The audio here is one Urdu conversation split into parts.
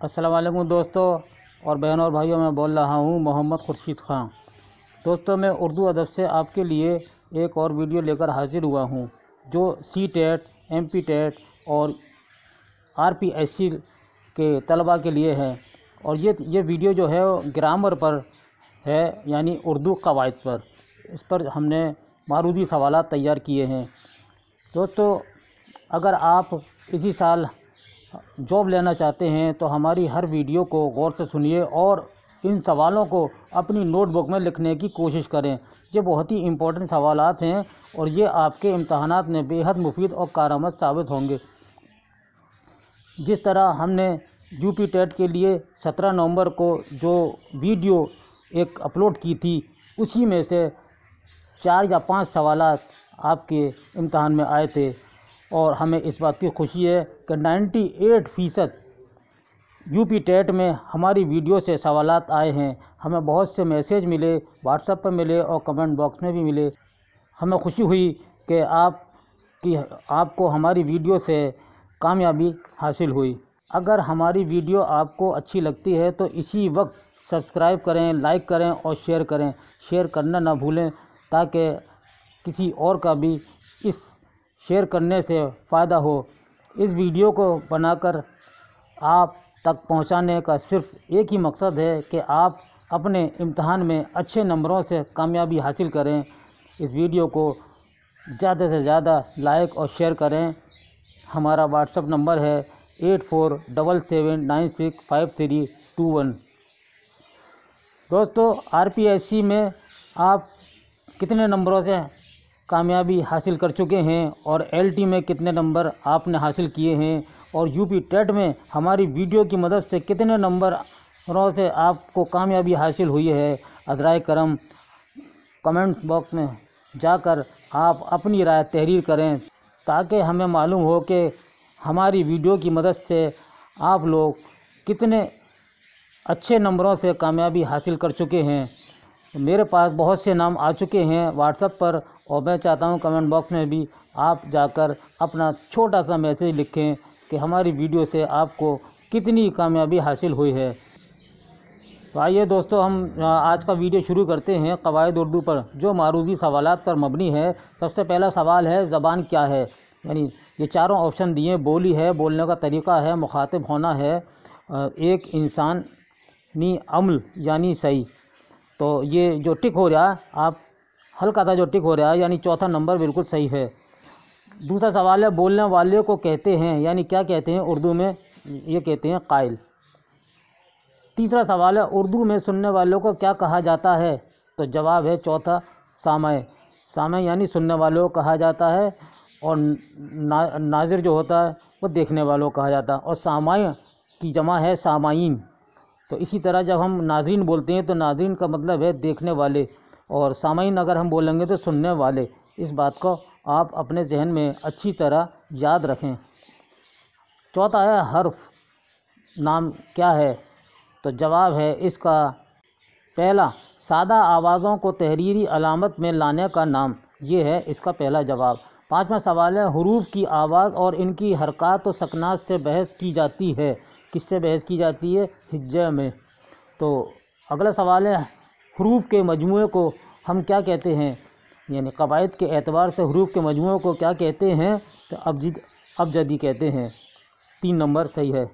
السلام علیکم دوستوں اور بہنوں اور بھائیوں، میں بول رہا ہوں محمد خورشید خان۔ دوستوں، میں اردو ادب سے آپ کے لیے ایک اور ویڈیو لے کر حاضر ہوا ہوں جو C TET, M P TET اور آر پی ایس سی کے طلباء کے لیے ہے۔ اور یہ ویڈیو جو ہے گرامر پر ہے، یعنی اردو قواعد پر۔ اس پر ہم نے معروضی سوالات تیار کیے ہیں۔ دوستو، اگر آپ اسی سال جاب لینا چاہتے ہیں تو ہماری ہر ویڈیو کو غور سے سنیے اور ان سوالوں کو اپنی نوٹ بک میں لکھنے کی کوشش کریں۔ یہ بہت ہی امپورٹنٹ سوالات ہیں اور یہ آپ کے امتحانات میں بے حد مفید اور کارآمد ثابت ہوں گے۔ جس طرح ہم نے یو پی ٹیٹ کے لیے 17 نومبر کو جو ویڈیو ایک اپلوڈ کی تھی، اسی میں سے 4 یا 5 سوالات آپ کے امتحان میں آئے تھے، اور ہمیں اس بات کی خوشی ہے کہ 98% یو پی ٹیٹ میں ہماری ویڈیو سے سوالات آئے ہیں۔ ہمیں بہت سے میسیج ملے، واٹس ایپ پر ملے اور کمنٹ باکس میں بھی ملے۔ ہمیں خوشی ہوئی کہ آپ کو ہماری ویڈیو سے کامیابی حاصل ہوئی۔ اگر ہماری ویڈیو آپ کو اچھی لگتی ہے تو اسی وقت سبسکرائب کریں، لائک کریں اور شیئر کریں۔ شیئر کرنا نہ بھولیں تاکہ کسی اور کا بھی اس شیئر کرنے سے فائدہ ہو۔ اس ویڈیو کو بنا کر آپ تک پہنچانے کا صرف ایک ہی مقصد ہے کہ آپ اپنے امتحان میں اچھے نمبروں سے کامیابی حاصل کریں۔ اس ویڈیو کو زیادہ سے زیادہ لائک اور شیئر کریں۔ ہمارا واٹس ایپ نمبر ہے 8477965321۔ دوستو، آر پی ایس سی میں آپ کتنے نمبروں سے کامیابی حاصل کر چکے ہیں اور ایل ٹی میں کتنے نمبر آپ نے حاصل کیے ہیں، اور یو پی ٹیٹ میں ہماری ویڈیو کی مدد سے کتنے نمبروں سے آپ کو کامیابی حاصل ہوئی ہے، عذرائے کرم کمنٹ باکس میں جا کر آپ اپنی رائے تحریر کریں تاکہ ہمیں معلوم ہو کہ ہماری ویڈیو کی مدد سے آپ لوگ کتنے اچھے نمبروں سے کامیابی حاصل کر چکے ہیں۔ میرے پاس بہت سے نام آ چکے ہیں واٹس ایپ پر، اور میں چاہتا ہوں کمنٹ باکس میں بھی آپ جا کر اپنا چھوٹا سا میسیج لکھیں کہ ہماری ویڈیو سے آپ کو کتنی کامیابی حاصل ہوئی ہے۔ تو آئیے دوستو، ہم آج کا ویڈیو شروع کرتے ہیں قواعد اردو پر، جو معروضی سوالات پر مبنی ہے۔ سب سے پہلا سوال ہے، زبان کیا ہے؟ یعنی یہ چاروں آپشن دیے، بولی ہے، بولنے کا طریقہ ہے، مخاطب ہونا ہے، ایک انسانی عمل یعنی صحیح۔ تو یہ جو ٹک ہو رہا ہے، آپ ہلکا تھا جو ٹک ہو رہا ہے، یعنی چوتھا نمبر بالکل صحیح ہے۔ دوسرا سوال ہے، بولنے والے کو کہتے ہیں، یعنی کیا کہتے ہیں اردو میں؟ یہ کہتے ہیں قائل۔ تیسرا سوال ہے، اردو میں سننے والوں کو کیا کہا جاتا ہے؟ تو جواب ہے چوتھا، سامع۔ سامع یعنی سننے والوں کو کہا جاتا ہے، اور ناظر جو ہوتا ہے وہ دیکھنے والوں کو کہا جاتا ہے، اور سامع کی جمع ہے سامعین۔ تو اسی طرح جب ہم ناظرین بولتے ہیں تو ناظرین کا مطلب ہے دیکھنے والے، اور سامعین اگر ہم بولیں گے تو سننے والے۔ اس بات کو آپ اپنے ذہن میں اچھی طرح یاد رکھیں۔ چوتھا ہے، حرف نام کیا ہے؟ تو جواب ہے اس کا پہلا، سادہ آوازوں کو تحریری علامت میں لانے کا نام۔ یہ ہے اس کا پہلا جواب۔ پانچواں سوال ہے، حروف کی آواز اور ان کی حرکات و سکنات سے بحث کی جاتی ہے۔ کس سے بحث کی جاتی ہے؟ ہجے میں۔ تو اگلا سوال ہے، حروف کے مجموعے کو ہم کیا کہتے ہیں؟ یعنی قواعد کے اعتبار سے حروف کے مجموعے کو کیا کہتے ہیں؟ تو ابجدی کہتے ہیں۔ 3 نمبر صحیح ہے۔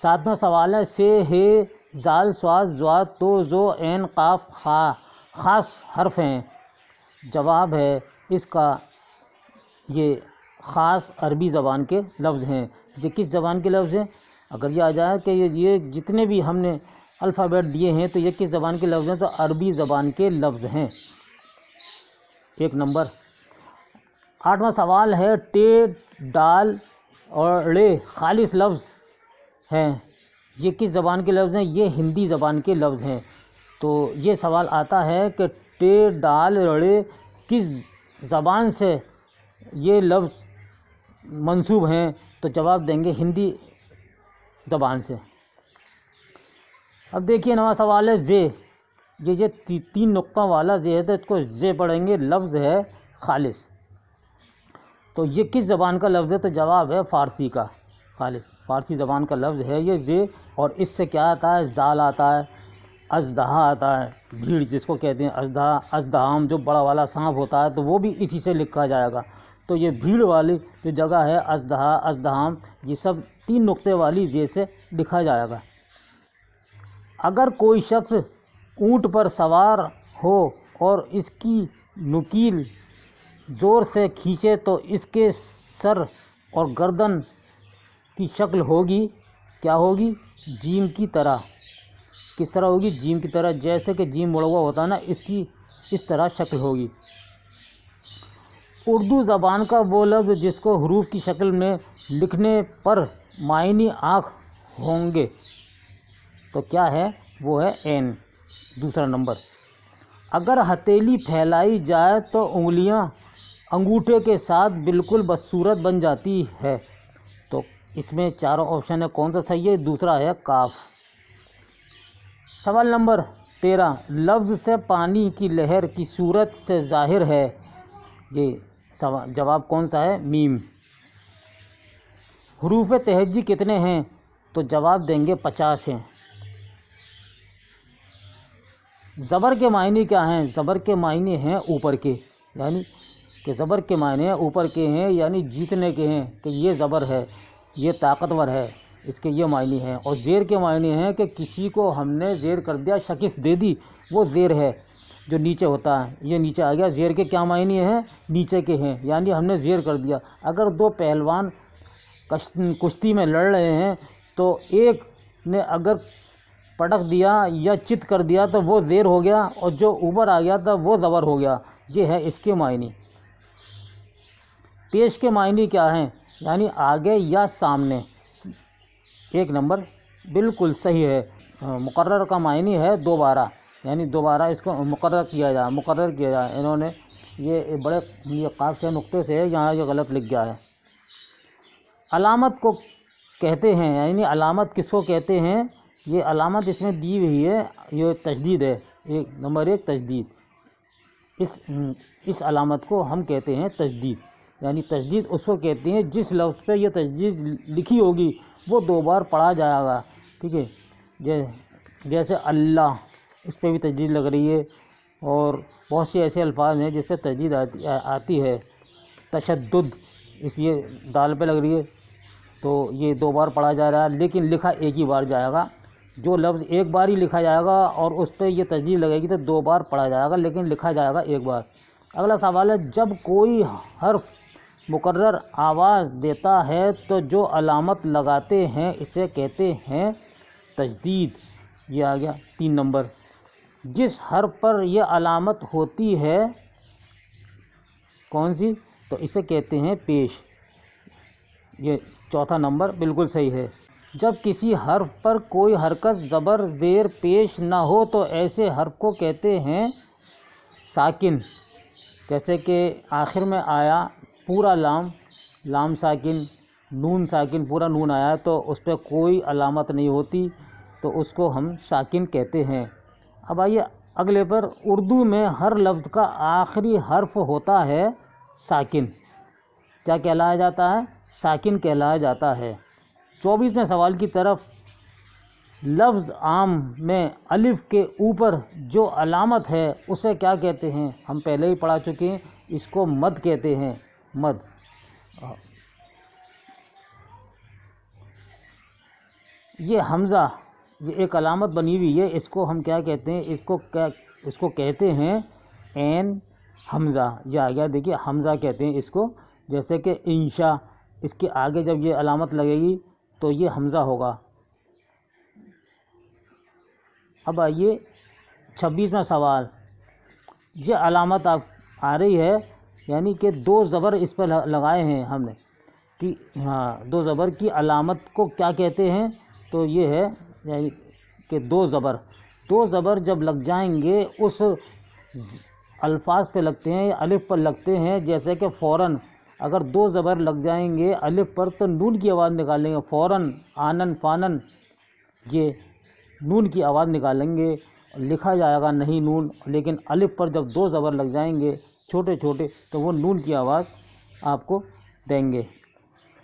ساتواں سوال ہے، سے، ہے، زال، صاد، ضاد، تو، زو، عین، قاف، خاص حرف ہیں۔ جواب ہے اس کا، یہ خاص عربی زبان کے لفظ ہیں۔ یہ کس زبان کے لفظ ہیں؟ اگر یہ آ جائے کہ یہ جتنے بھی ہم نے الفابیٹ دیے ہیں تو یہ کس زبان کے لفظ ہیں؟ تو عربی زبان کے لفظ ہیں۔ 1 نمبر۔ 8واں سوال ہے، ٹے، ڈال اور ڑے خالص لفظ ہیں، یہ کس زبان کے لفظ ہیں؟ یہ ہندی زبان کے لفظ ہیں۔ تو یہ سوال آتا ہے کہ ٹے، ڈال، ڑے کس زبان سے یہ لفظ منسوب ہیں؟ تو جواب دیں گے ہندی زبان سے۔ اب دیکھیے 9واں سوال ہے، زے۔ یہ 3 نقطوں والا زے ہے تو اس کو زے پڑھیں گے، لفظ ہے خالص۔ تو یہ کس زبان کا لفظ ہے؟ تو جواب ہے فارسی کا۔ خالص فارسی زبان کا لفظ ہے یہ زے، اور اس سے کیا آتا ہے؟ زال آتا ہے، اژدہا آتا ہے، بھیڑ جس کو کہتے ہیں اژدہا، ازدحام جو بڑا والا سانپ ہوتا ہے تو وہ بھی اسی سے لکھا جائے گا۔ تو یہ بھیڑ والی جو جگہ ہے اژدہا، ازدحام، یہ سب 3 نقطے والی زے سے لکھا جائے گا۔ اگر کوئی شخص اونٹ پر سوار ہو اور اس کی نکیل زور سے کھینچے تو اس کے سر اور گردن کی شکل ہوگی، کیا ہوگی؟ جیم کی طرح۔ کس طرح ہوگی؟ جیم کی طرح، جیسے کہ جیم مڑا ہوا ہوتا ہے نا، اس کی اس طرح شکل ہوگی۔ اردو زبان کا وہ لفظ جس کو حروف کی شکل میں لکھنے پر معنی آنکھ ہوں گے تو کیا ہے؟ وہ ہے عین، دوسرا نمبر۔ اگر ہتھیلی پھیلائی جائے تو انگلیاں انگوٹھے کے ساتھ بالکل بدصورت بن جاتی ہے، تو اس میں چاروں آپشن ہے، کون سا صحیح ہے؟ دوسرا ہے کاف۔ سوال نمبر 13، لفظ سے پانی کی لہر کی صورت سے ظاہر ہے، یہ جواب کون سا ہے؟ میم۔ حروف تہجی کتنے ہیں؟ تو جواب دیں گے 50 ہیں۔ زبر کے معنی کیا ہیں؟ زبر کے معنی ہیں اوپر کے، یعنی کہ زبر کے معنی ہیں اوپر کے ہیں، یعنی جیتنے کے ہیں، کہ یہ زبر ہے، یہ طاقتور ہے، اس کے یہ معنی ہیں۔ اور زیر کے معنی ہیں کہ کسی کو ہم نے زیر کر دیا، شکست دے دی، وہ زیر ہے جو نیچے ہوتا ہے، یہ نیچے آ گیا۔ زیر کے کیا معنی ہیں؟ نیچے کے ہیں، یعنی ہم نے زیر کر دیا۔ اگر 2 پہلوان کشتی میں لڑ رہے ہیں تو ایک نے اگر پٹک دیا یا چت کر دیا تو وہ زیر ہو گیا، اور جو اوپر آ گیا تھا وہ زبر ہو گیا، یہ ہے اس کے معنی۔ پیش کے معنی کیا ہیں؟ یعنی آگے یا سامنے۔ 1 نمبر بالکل صحیح ہے۔ مقرر کا معنی ہے دوبارہ، یعنی دوبارہ اس کو مقرر کیا جائے، انہوں نے یہ بڑے قاف سے نقطے سے یہاں یہ غلط لکھ گیا ہے۔ علامت کو کہتے ہیں، یعنی علامت کس کو کہتے ہیں؟ یہ علامت اس میں دی ہوئی ہے، یہ تشدید ہے، نمبر 1 تشدید۔ اس علامت کو ہم کہتے ہیں تشدید، یعنی تشدید اس کو کہتے ہیں جس لفظ پہ یہ تشدید لکھی ہوگی وہ 2 بار پڑھا جائے گا، ٹھیک ہے؟ جیسے اللہ، اس پہ بھی تشدید لگ رہی ہے، اور بہت سے ایسے الفاظ ہیں جس پہ تشدید آتی ہے۔ تشدد، اس یہ دال پہ لگ رہی ہے تو یہ 2 بار پڑھا جا رہا ہے، لیکن لکھا ایک ہی بار جائے گا۔ جو لفظ ایک بار ہی لکھا جائے گا اور اس پہ یہ تشدید لگے گی تو 2 بار پڑھا جائے گا، لیکن لکھا جائے گا ایک بار۔ اگلا سوال ہے، جب کوئی حرف مقرر آواز دیتا ہے تو جو علامت لگاتے ہیں اسے کہتے ہیں تشدید۔ یہ آ گیا 3 نمبر۔ جس حرف پر یہ علامت ہوتی ہے کون سی؟ تو اسے کہتے ہیں پیش۔ یہ 4تھا نمبر بالکل صحیح ہے۔ جب کسی حرف پر کوئی حرکت زبر زیر پیش نہ ہو تو ایسے حرف کو کہتے ہیں ساکن، جیسے کہ آخر میں آیا پورا لام ساکن، نون ساکن، پورا نون آیا تو اس پہ کوئی علامت نہیں ہوتی تو اس کو ہم ساکن کہتے ہیں۔ اب آئیے اگلے پر، اردو میں ہر لفظ کا آخری حرف ہوتا ہے ساکن، کیا کہلایا جاتا ہے؟ ساکن کہلایا جاتا ہے۔ 24ویں سوال کی طرف، لفظ عام میں الف کے اوپر جو علامت ہے اسے کیا کہتے ہیں؟ ہم پہلے ہی پڑھا چکے ہیں، اس کو مد کہتے ہیں، مد۔ یہ حمزہ، یہ ایک علامت بنی ہوئی ہے، اس کو ہم کیا کہتے ہیں؟ اس کو کہتے ہیں عین حمزہ۔ یہ آ گیا، دیکھیے حمزہ کہتے ہیں اس کو، جیسے کہ انشاء، اس کے آگے جب یہ علامت لگے گی تو یہ حمزہ ہوگا۔ اب آئیے 26واں سوال، یہ علامت آ رہی ہے، یعنی کہ 2 زبر اس پہ لگائے ہیں ہم نے، کہ 2 زبر کی علامت کو کیا کہتے ہیں؟ تو یہ ہے یعنی کہ 2 زبر جب لگ جائیں گے اس الفاظ پہ لگتے ہیں یا الف پر لگتے ہیں، جیسے کہ فوراً، اگر 2 زبر لگ جائیں گے الف پر تو نون کی آواز نکالیں گے، فوراً، آنن، فانن، یہ نون کی آواز نکالیں گے، لکھا جائے گا نہیں نون، لیکن الف پر جب 2 زبر لگ جائیں گے چھوٹے چھوٹے تو وہ نون کی آواز آپ کو دیں گے۔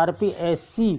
RPSC